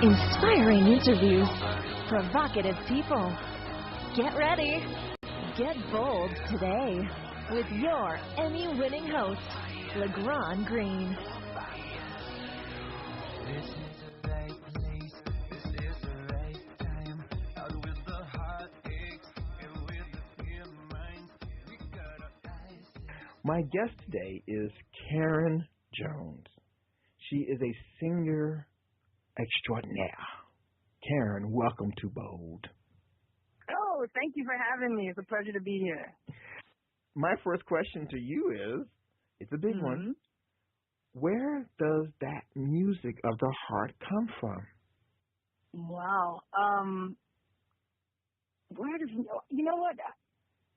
Inspiring interviews, provocative people. Get ready. Get bold today with your Emmy-winning host, LeGrande Green. My guest today is Karen Jones. She is a singer extraordinaire. Karen, welcome to Bold. Oh, thank you for having me. It's a pleasure to be here. My first question to you is, it's a big one. Where does that music of the heart come from? Wow. Where does, you know what?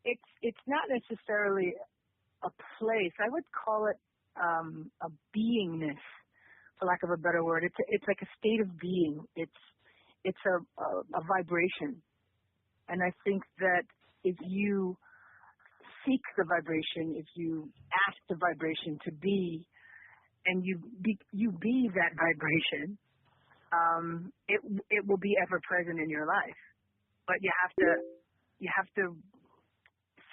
It's not necessarily a place. I would call it a beingness, for lack of a better word. It's like a state of being. It's a vibration. And I think that if you seek the vibration, if you ask the vibration to be, and you be that vibration, it will be ever present in your life. But you have to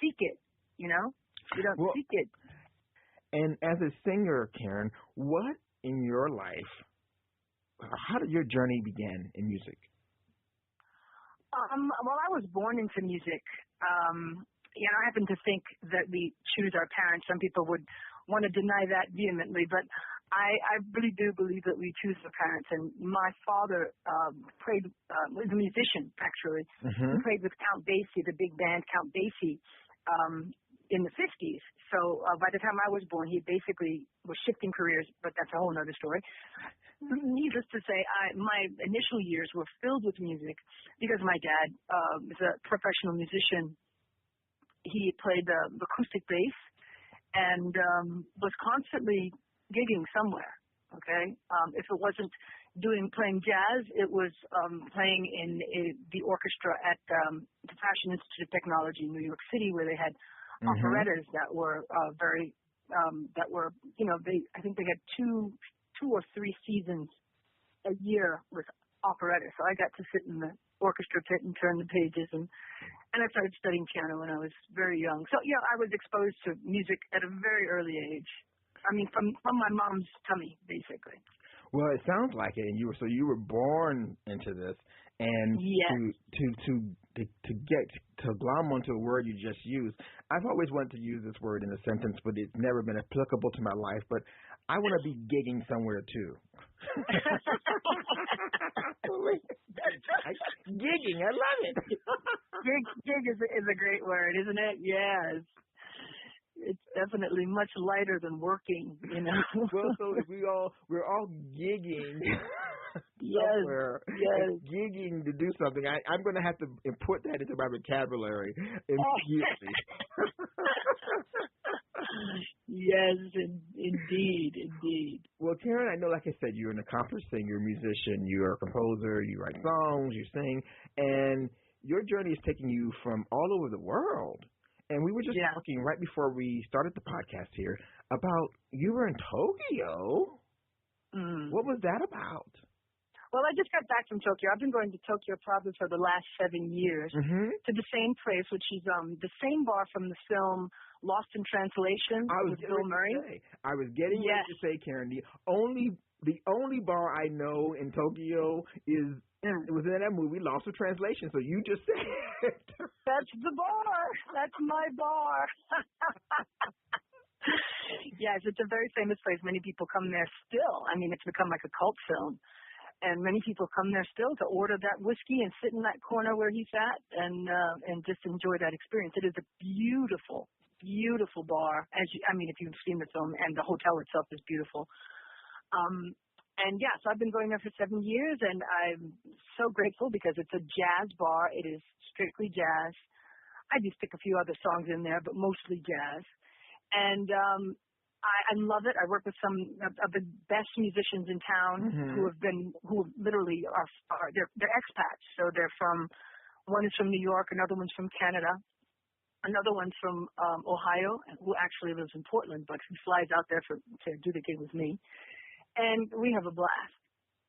seek it, you know? You don't seek it. And as a singer, Karen, what in your life, how did your journey begin in music? Well, I was born into music. I happen to think that we choose our parents. Some people would want to deny that vehemently, but I really do believe that we choose our parents. And my father was a musician, actually. He played with Count Basie, the big band Count Basie, in the 50s. So by the time I was born, he basically was shifting careers, but that's a whole other story. Needless to say, my initial years were filled with music because my dad was a professional musician. He played the acoustic bass and was constantly gigging somewhere, okay? If it wasn't playing jazz, it was playing in the orchestra at the Fashion Institute of Technology in New York City, where they had operettas that were I think they had two or three seasons a year with operetta. So I got to sit in the orchestra pit and turn the pages, and I started studying piano when I was very young. So I was exposed to music at a very early age. I mean, from my mom's tummy, basically. Well, it sounds like it, and you were born into this, and to glom onto a word you just used. I've always wanted to use this word in a sentence, but it's never been applicable to my life. But I want to be gigging somewhere too. Gigging, I love it. Gig is a great word, isn't it? Yes. It's definitely much lighter than working, you know. Well, so if we're all gigging somewhere, yes. Gigging to do something, I'm going to have to put that into my vocabulary immediately. Yes, indeed. Well, Karen, I know, like I said, you're an accomplished singer, musician, you're a composer, you write songs, you sing, and your journey is taking you from all over the world. And we were just talking right before we started the podcast here about you were in Tokyo. What was that about? Well, I just got back from Tokyo. I've been going to Tokyo probably for the last 7 years to the same place, which is the same bar from the film Lost in Translation with Bill Murray. I was getting ready to say, Karen, the only bar I know in Tokyo is it was in that movie Lost in Translation. So you just said that's the bar. That's my bar. Yes, it's a very famous place. Many people come there still. I mean, it's become like a cult film. And many people come there still to order that whiskey and sit in that corner where he sat and just enjoy that experience. It is a beautiful, beautiful bar. If you've seen the film, and the hotel itself is beautiful. So I've been going there for 7 years, and I'm so grateful because it's a jazz bar. It is strictly jazz. I do stick a few other songs in there, but mostly jazz. And I love it. I work with some of the best musicians in town who literally they're expats. So one is from New York, another one's from Canada, another one's from Ohio, who actually lives in Portland, but he flies out there to do the gig with me. And we have a blast.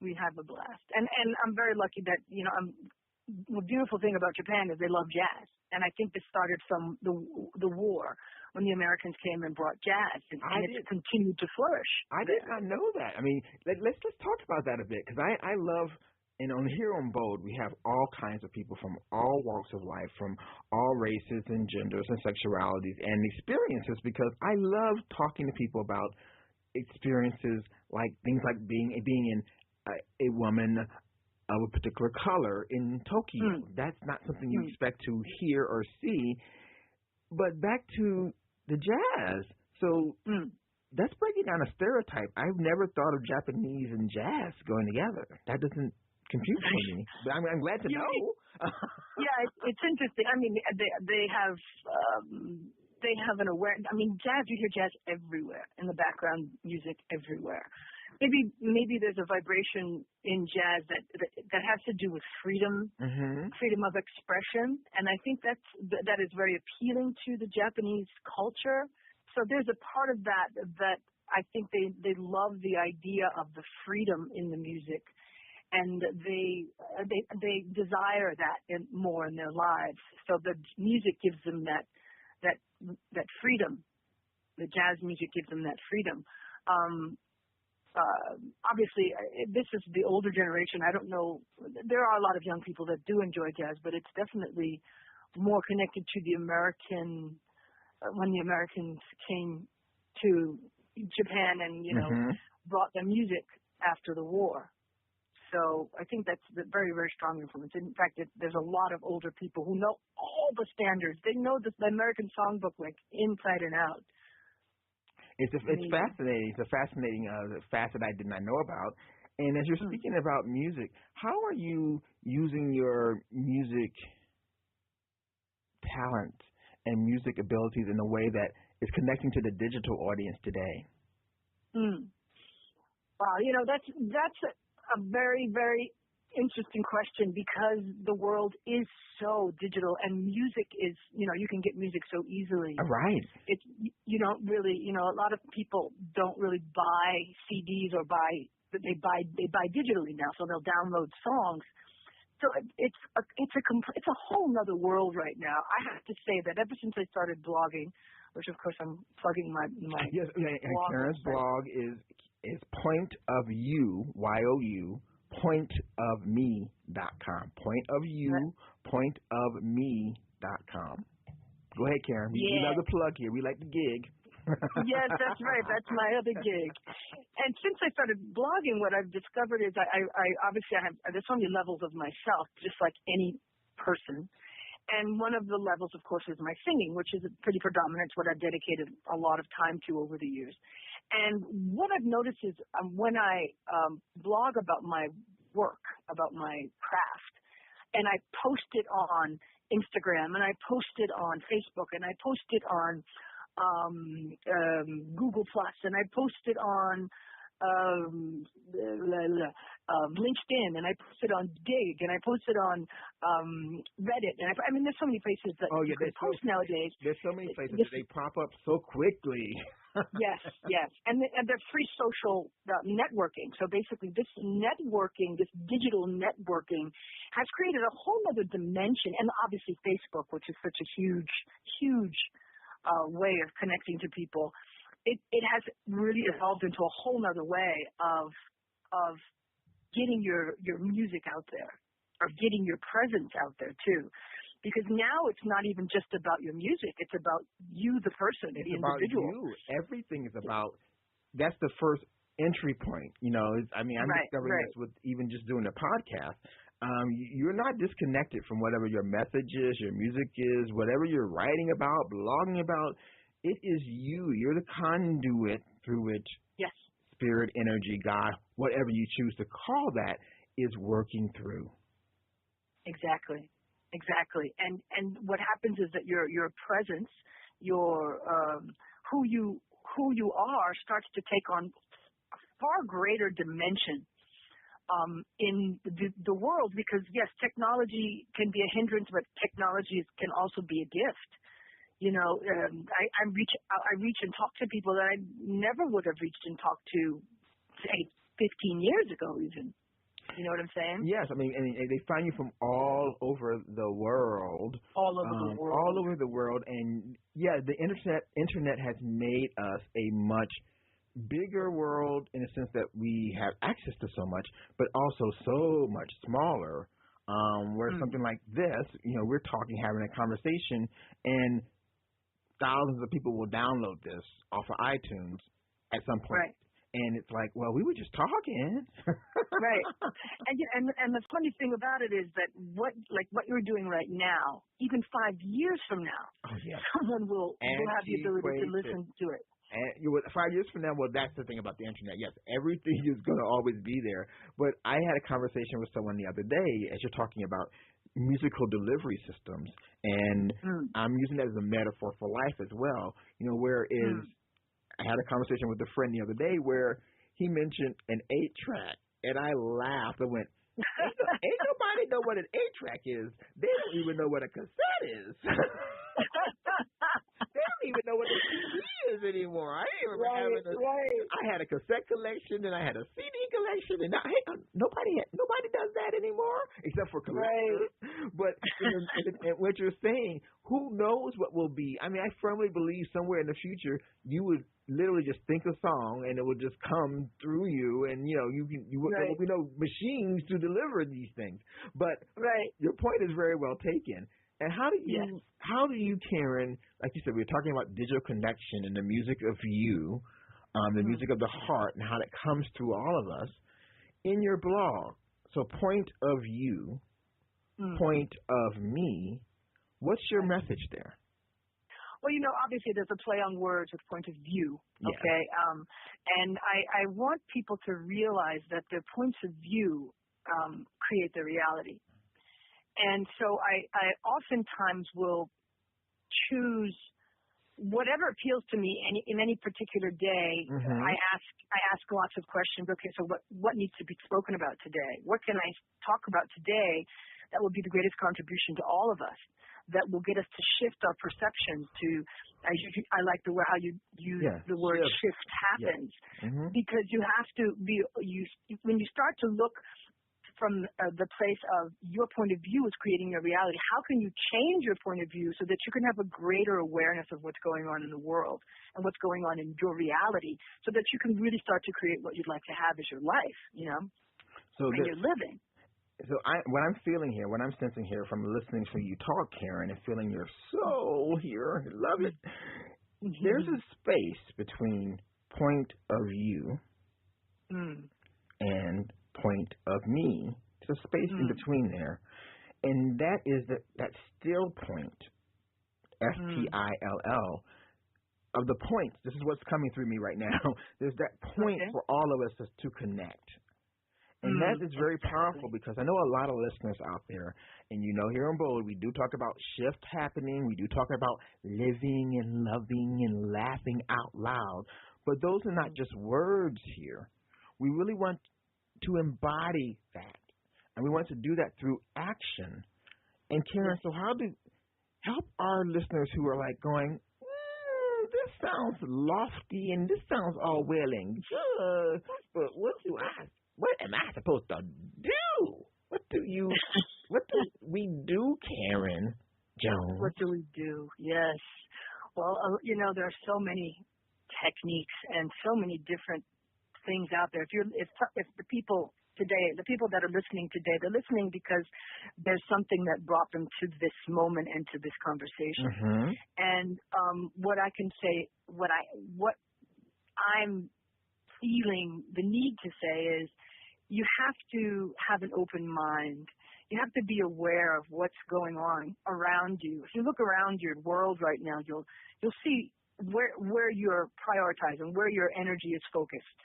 We have a blast. And I'm very lucky that, the beautiful thing about Japan is they love jazz. And I think this started from the war when the Americans came and brought jazz, and it's continued to flourish. I did not know that. I mean, let's talk about that a bit, because I love, and here on Bold, we have all kinds of people from all walks of life, from all races and genders and sexualities and experiences, because I love talking to people about experiences like things like being in a woman of a particular color in Tokyo. That's not something you expect to hear or see. But back to the jazz. So that's breaking down a stereotype. I've never thought of Japanese and jazz going together. That doesn't compute for me. But I'm glad to know. Yeah, it's interesting. I mean, they have an awareness. I mean, jazz, you hear jazz everywhere, in the background music everywhere. Maybe there's a vibration in jazz that has to do with freedom, freedom of expression, and I think that is very appealing to the Japanese culture. So there's a part of that I think they love the idea of the freedom in the music, and they desire that more in their lives. So the music gives them that freedom. The jazz music gives them that freedom. Obviously, this is the older generation. I don't know. There are a lot of young people that do enjoy jazz, but it's definitely more connected to the American, when the Americans came to Japan and, brought their music after the war. So I think that's a very, very strong influence. In fact, there's a lot of older people who know all the standards. They know the American songbook like inside and out. It's fascinating. It's a fascinating facet I did not know about. And as you're speaking about music, how are you using your music talent and music abilities in a way that is connecting to the digital audience today? Wow, that's a very, very interesting question, because the world is so digital, and music is, you can get music so easily. Right. You don't really, a lot of people don't really buy CDs or they buy digitally now, so they'll download songs. So it's a whole nother world right now. I have to say that ever since I started blogging, which of course I'm plugging my yes, blog. Karen's blog is pointofyou, pointofme.com. Pointofme.com. Go ahead, Karen. We love the plug here. We like the gig. Yes, that's right. That's my other gig. And since I started blogging, what I've discovered is I obviously there's so many levels of myself, just like any person. And one of the levels, of course, is my singing, which is pretty predominant. It's what I've dedicated a lot of time to over the years. And what I've noticed is when I blog about my work, about my craft, and I post it on Instagram, and I post it on Facebook, and I post it on Google Plus, and I post it on LinkedIn, and I post it on Dig, and I post it on Reddit, and I mean, there's so many places that you can post nowadays. There's so many places that they pop up so quickly. Yes, and they're free social networking. So basically, this networking, this digital networking, has created a whole other dimension, and obviously Facebook, which is such a huge way of connecting to people. It has really evolved into a whole other way of getting your music out there, or getting your presence out there too. Because now it's not even just about your music; it's about you, the person, the individual. About you. Everything is about. That's the first entry point. I'm discovering this with even just doing a podcast. You're not disconnected from whatever your message is, your music is, whatever you're writing about, blogging about. It is you. You're the conduit through which spirit, energy, God, whatever you choose to call that, is working through. Exactly. And what happens is that your presence, your who you are, starts to take on a far greater dimension in the world, because yes, technology can be a hindrance, but technology can also be a gift. I reach and talk to people that I never would have reached and talked to, say, 15 years ago even. You know what I'm saying? Yes, I mean, and they find you from all over the world. All over the world. All over the world, and yeah, the internet has made us a much bigger world in the sense that we have access to so much, but also so much smaller. Where something like this, we're talking, having a conversation, and thousands of people will download this off of iTunes at some point. Right. And it's like, well, we were just talking. Right. And the funny thing about it is that what you're doing right now, even 5 years from now, someone will have the ability to listen to it. And 5 years from now, well, that's the thing about the internet. Yes, everything is going to always be there. But I had a conversation with someone the other day, as you're talking about musical delivery systems, and I'm using that as a metaphor for life as well. I had a conversation with a friend the other day where he mentioned an 8-track, and I laughed. I went, ain't nobody know what an 8-track is. They don't even know what a cassette is. They don't even know what a CD is anymore. I didn't remember I had a cassette collection, and I had a CD collection, and nobody does that anymore except for collectors. Right. But and what you're saying, who knows what will be? I mean, I firmly believe somewhere in the future you would literally just think a song, and it will just come through you, and there will be no machines to deliver these things. But your point is very well taken. And how do you, Karen, like you said, we were talking about digital connection and the music of you, the music of the heart, and how that comes through all of us in your blog. So point of you, point of me, what's your message there? Well, obviously there's a play on words with point of view, okay? And I want people to realize that their points of view create their reality. And so I oftentimes will choose whatever appeals to me in any particular day. I ask lots of questions. Okay, so what needs to be spoken about today? What can I talk about today that will be the greatest contribution to all of us, that will get us to shift our perceptions to, I like how you use the word shift happens, because you have to when you start to look from the place of your point of view is creating your reality, how can you change your point of view so that you can have a greater awareness of what's going on in the world and what's going on in your reality, so that you can really start to create what you'd like to have as your life, and you're living. So what I'm feeling here, what I'm sensing here from listening to you talk, Karen, and feeling your soul here, I love it. There's a space between point of you and point of me. There's a space in between there, and that is that still point, STILL, of the points. This is what's coming through me right now. There's that point for all of us to connect. And that is very powerful, because I know a lot of listeners out there, and here in Bold, we do talk about shift happening. We do talk about living and loving and laughing out loud. But those are not just words here. We really want to embody that, and we want to do that through action. And Karen, so help our listeners who are like going, this sounds lofty and this sounds all well and good, but what am I supposed to do? What do we do, Karen Jones? What do we do? Yes. Well, there are so many techniques and so many different things out there. If the people that are listening today, they're listening because there's something that brought them to this moment and to this conversation. And what I can say, what I'm feeling the need to say is, you have to have an open mind. You have to be aware of what's going on around you. If you look around your world right now, you'll see where you're prioritizing, where your energy is focused.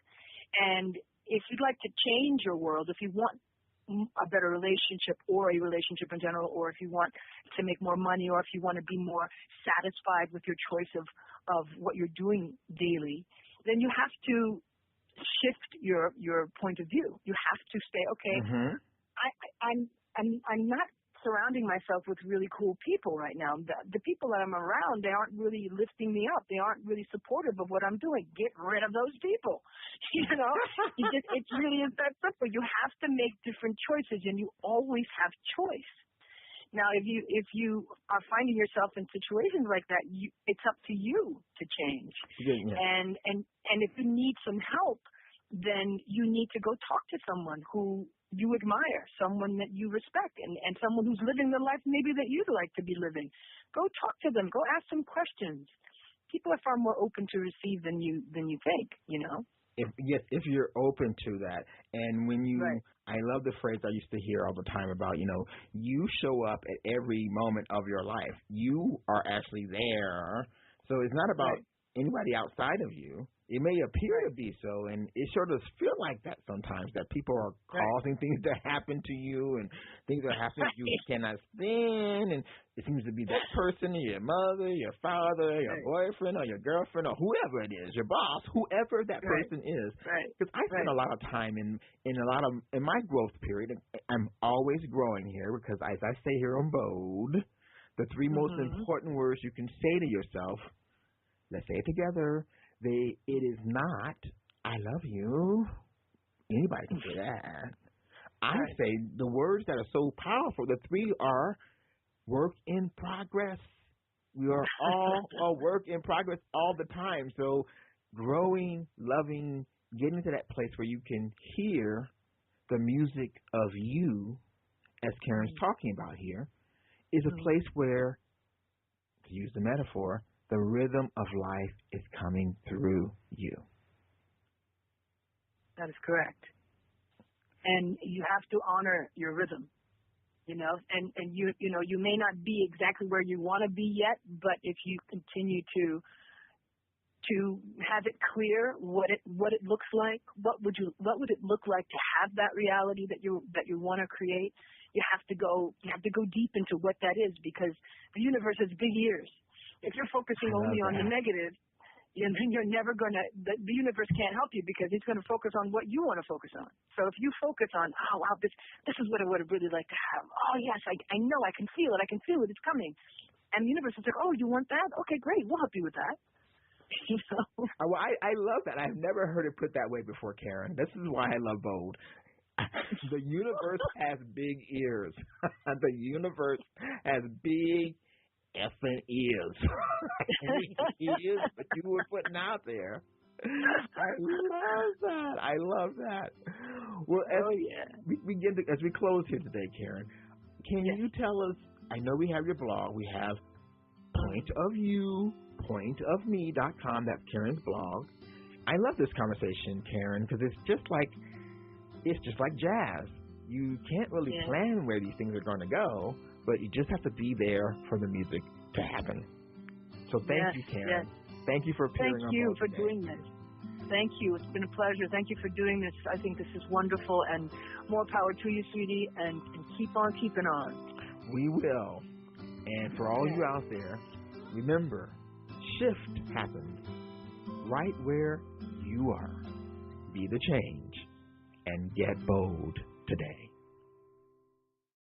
And if you'd like to change your world, if you want a better relationship or a relationship in general, or if you want to make more money, or if you want to be more satisfied with your choice of what you're doing daily, then you have to shift your point of view. You have to say, okay, I'm not surrounding myself with really cool people right now. The people that I'm around, they aren't really lifting me up. They aren't really supportive of what I'm doing. Get rid of those people. You know, it really is that simple. You have to make different choices, and you always have choice. Now, if you are finding yourself in situations like that, it's up to you to change. Yeah. And if you need some help, then you need to go talk to someone who you admire, someone that you respect, and someone who's living the life maybe that you'd like to be living. Go talk to them. Go ask them questions. People are far more open to receive than you think, you know. If you're open to that. And when you, right. I love the phrase I used to hear all the time about, you know, you show up at every moment of your life. You are actually there. So it's not about anybody outside of you. It may appear to be so, and it sort of feel like that sometimes, that people are causing things to happen to you, and things are happening you cannot stand, and it seems to be that person, your mother, your father, your boyfriend, or your girlfriend, or whoever it is, your boss, whoever that person is. Because I spend a lot of time in my growth period. I'm always growing here because, as I say here on Bold, the three most important words you can say to yourself, let's say it together, it is not, I love you. Anybody can say that. I say the words that are so powerful, the three are work in progress. We are all a work in progress all the time. So growing, loving, getting to that place where you can hear the music of you, as Karen's talking about here, is a place where, to use the metaphor, the rhythm of life is coming through you. That is correct. And you have to honor your rhythm, you know, and you know, you may not be exactly where you want to be yet, but if you continue to have it clear what it looks like, what would it look like to have that reality that you want to create, you have to go deep into what that is, because the universe has big ears. If you're focusing only on the negative, then you're never going to, the universe can't help you, because it's going to focus on what you want to focus on. So if you focus on, oh, wow, this is what I would really like to have. Oh, yes, I know, I can feel it, it's coming. And the universe is like, oh, you want that? Okay, great, we'll help you with that. Well, I love that. I've never heard it put that way before, Karen. This is why I love Bold. The universe has big ears. The universe has big effing ears. Ears that you were putting out there. I love that. Well, as we close here today, Karen, can you tell us, I know we have your blog, we have pointofme.com, that's Karen's blog. I love this conversation, Karen, because it's just like jazz. You can't really plan where these things are going to go, but you just have to be there for the music to happen. So thank you, Karen. Thank you for appearing on Bold. Thank you for doing this. Thank you. It's been a pleasure. Thank you for doing this. I think this is wonderful, and more power to you, sweetie, and keep on keeping on. We will. And for all you out there, remember, shift happens right where you are. Be the change and get bold today.